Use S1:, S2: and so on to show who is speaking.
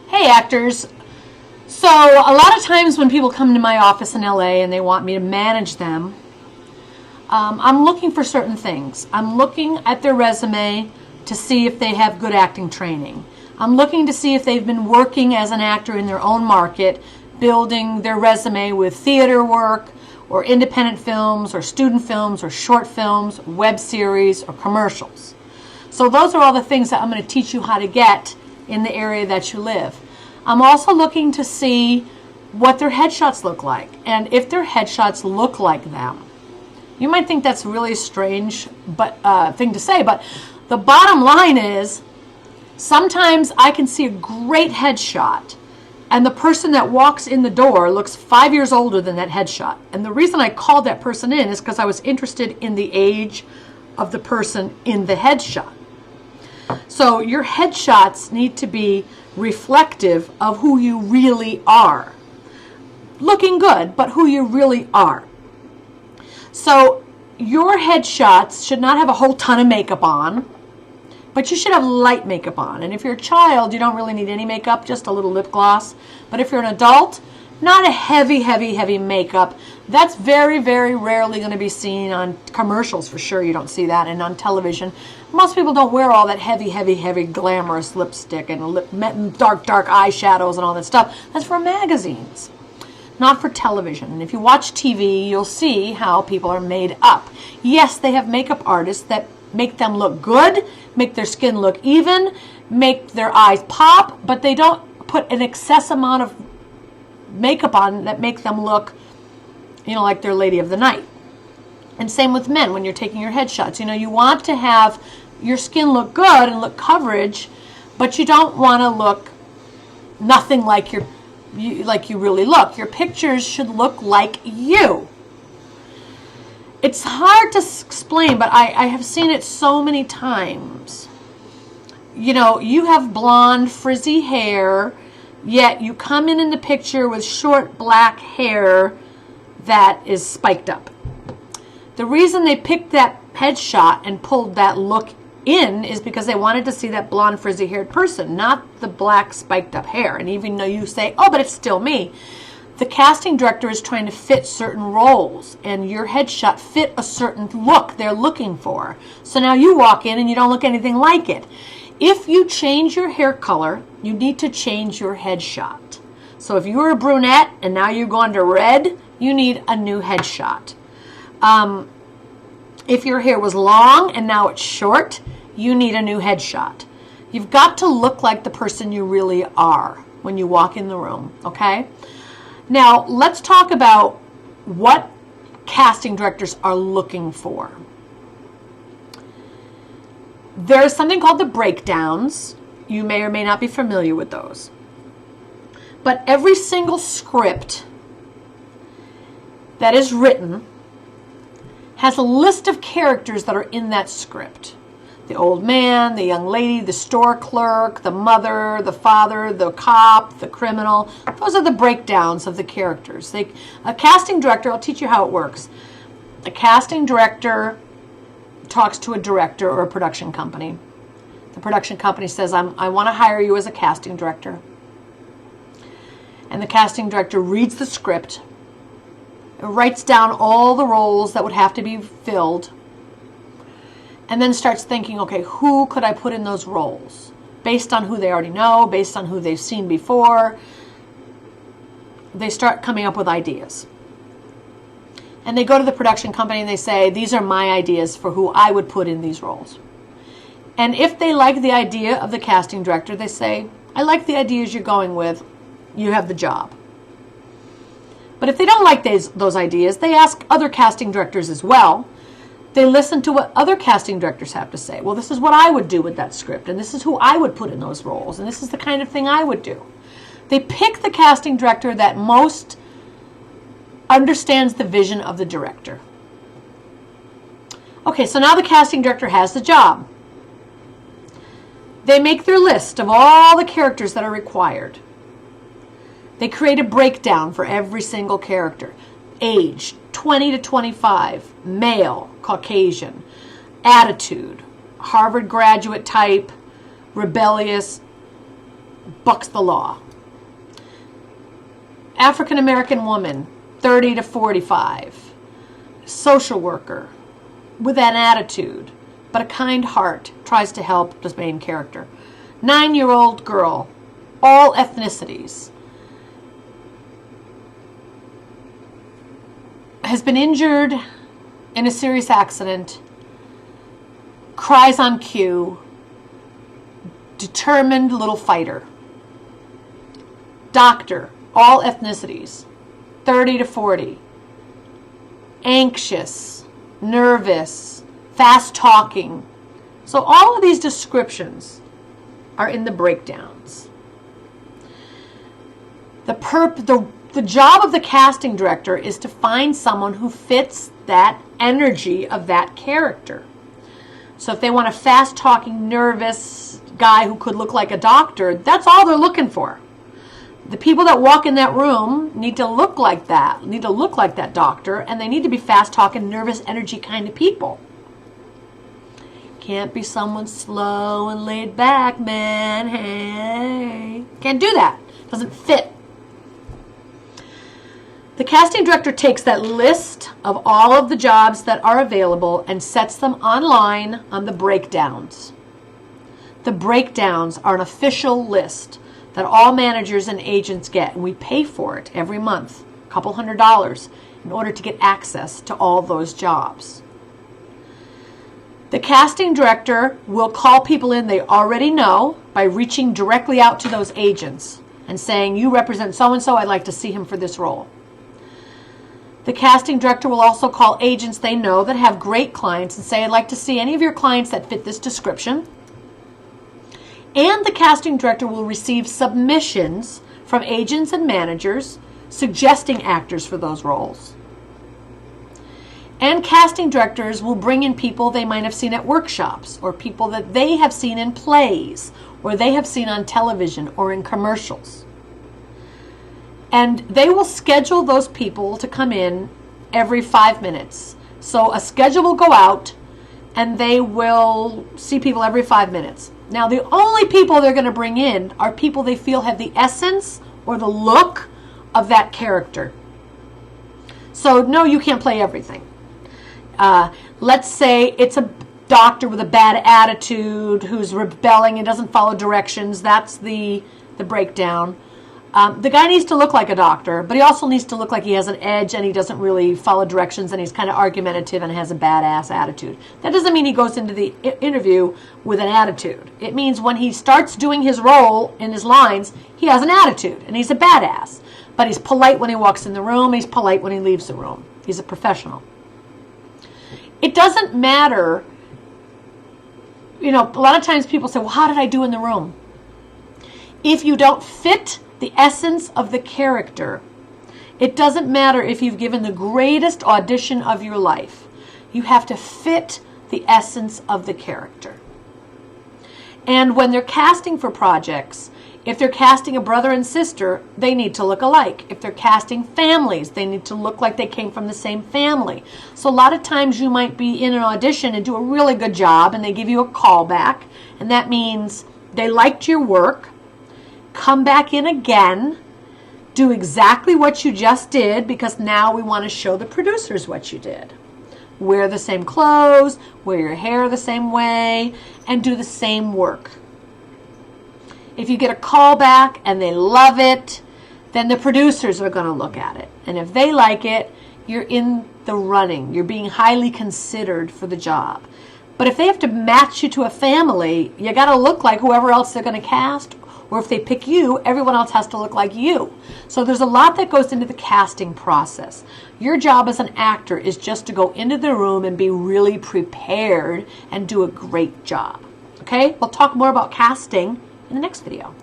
S1: Hey actors. So a lot of times when people come to my office in LA and they want me to manage them, I'm looking for certain things. I'm looking at their resume to see if they have good acting training. I'm looking to see if they've been working as an actor in their own market, building their resume with theater work or independent films or student films or short films, web series or commercials. So those are all the things that I'm going to teach you how to get in the area that you live. I'm also looking to see what their headshots look like, and if their headshots look like them. You might think that's a really strange thing to say, but the bottom line is sometimes I can see a great headshot and the person that walks in the door looks 5 years older than that headshot. And the reason I called that person in is because I was interested in the age of the person in the headshot. So your headshots need to be reflective of who you really are. Looking good, but who you really are. So your headshots should not have a whole ton of makeup on, but you should have light makeup on. And if you're a child, you don't really need any makeup, just a little lip gloss. But if you're an adult, not a heavy makeup. That's very, very rarely going to be seen on commercials, for sure. You don't see that, and on television. Most people don't wear all that heavy glamorous lipstick and dark eyeshadows and all that stuff. That's for magazines, not for television. And if you watch TV, you'll see how people are made up. Yes, they have makeup artists that make them look good, make their skin look even, make their eyes pop, but they don't put an excess amount of makeup on that make them look, like they're lady of the night. And same with men when you're taking your headshots. You want to have your skin look good and look coverage, but you don't want to look nothing like you really look. Your pictures should look like you. It's hard to explain, but I have seen it so many times. You have blonde, frizzy hair, yet you come in the picture with short black hair that is spiked up. The reason they picked that headshot and pulled that look in is because they wanted to see that blonde, frizzy-haired person, not the black, spiked-up hair. And even though you say, oh, but it's still me, the casting director is trying to fit certain roles, and your headshot fit a certain look they're looking for. So now you walk in and you don't look anything like it. If you change your hair color, you need to change your headshot. So if you were a brunette and now you're going to red, you need a new headshot. If your hair was long and now it's short, you need a new headshot. You've got to look like the person you really are when you walk in the room, okay? Now, let's talk about what casting directors are looking for. There's something called the breakdowns. You may or may not be familiar with those. But every single script that is written has a list of characters that are in that script. The old man, the young lady, the store clerk, the mother, the father, the cop, the criminal. Those are the breakdowns of the characters. A casting director, I'll teach you how it works. A casting director talks to a director or a production company. The production company says, I want to hire you as a casting director. And the casting director reads the script, writes down all the roles that would have to be filled, and then starts thinking, okay, who could I put in those roles? Based on who they already know, based on who they've seen before, they start coming up with ideas. And they go to the production company and they say, these are my ideas for who I would put in these roles. And if they like the idea of the casting director, they say, I like the ideas you're going with, you have the job. But if they don't like those ideas, they ask other casting directors as well. They listen to what other casting directors have to say. Well, this is what I would do with that script, and this is who I would put in those roles, and this is the kind of thing I would do. They pick the casting director that most understands the vision of the director. Okay, so now the casting director has the job. They make their list of all the characters that are required. They create a breakdown for every single character. Age, 20 to 25, male, Caucasian, attitude, Harvard graduate type, rebellious, bucks the law. African American woman, 30 to 45. Social worker with an attitude, but a kind heart, tries to help the main character. 9-year-old girl, all ethnicities. Has been injured in a serious accident, cries on cue, determined little fighter. Doctor, all ethnicities, 30 to 40. Anxious, nervous, fast talking. So all of these descriptions are in the breakdowns. The job of the casting director is to find someone who fits that energy of that character. So if they want a fast-talking, nervous guy who could look like a doctor, that's all they're looking for. The people that walk in that room need to look like that, doctor, and they need to be fast-talking, nervous, energy kind of people. Can't be someone slow and laid back, man. Hey. Can't do that. Doesn't fit. The casting director takes that list of all of the jobs that are available and sets them online on the breakdowns. The breakdowns are an official list that all managers and agents get, and we pay for it every month, a couple $100, in order to get access to all those jobs. The casting director will call people in they already know by reaching directly out to those agents and saying, you represent so-and-so, I'd like to see him for this role. The casting director will also call agents they know that have great clients and say, I'd like to see any of your clients that fit this description. And the casting director will receive submissions from agents and managers suggesting actors for those roles. And casting directors will bring in people they might have seen at workshops, or people that they have seen in plays, or they have seen on television or in commercials. And they will schedule those people to come in every 5 minutes. So a schedule will go out and they will see people every 5 minutes. Now, the only people they're going to bring in are people they feel have the essence or the look of that character. So, no, you can't play everything. Let's say it's a doctor with a bad attitude who's rebelling and doesn't follow directions. That's the breakdown. The guy needs to look like a doctor, but he also needs to look like he has an edge and he doesn't really follow directions and he's kind of argumentative and has a badass attitude. That doesn't mean he goes into the interview with an attitude. It means when he starts doing his role in his lines, he has an attitude and he's a badass. But he's polite when he walks in the room, he's polite when he leaves the room. He's a professional. It doesn't matter, a lot of times people say, well, how did I do in the room? If you don't fit the essence of the character, it doesn't matter if you've given the greatest audition of your life. You have to fit the essence of the character. And when they're casting for projects, if they're casting a brother and sister, they need to look alike. If they're casting families, they need to look like they came from the same family. So a lot of times you might be in an audition and do a really good job and they give you a callback, and that means they liked your work. Come back in again, do exactly what you just did, because now we want to show the producers what you did. Wear the same clothes, wear your hair the same way, and do the same work. If you get a callback and they love it, then the producers are going to look at it. And if they like it, you're in the running. You're being highly considered for the job. But if they have to match you to a family, you got to look like whoever else they're going to cast. Or if they pick you, everyone else has to look like you. So there's a lot that goes into the casting process. Your job as an actor is just to go into the room and be really prepared and do a great job. Okay? We'll talk more about casting in the next video.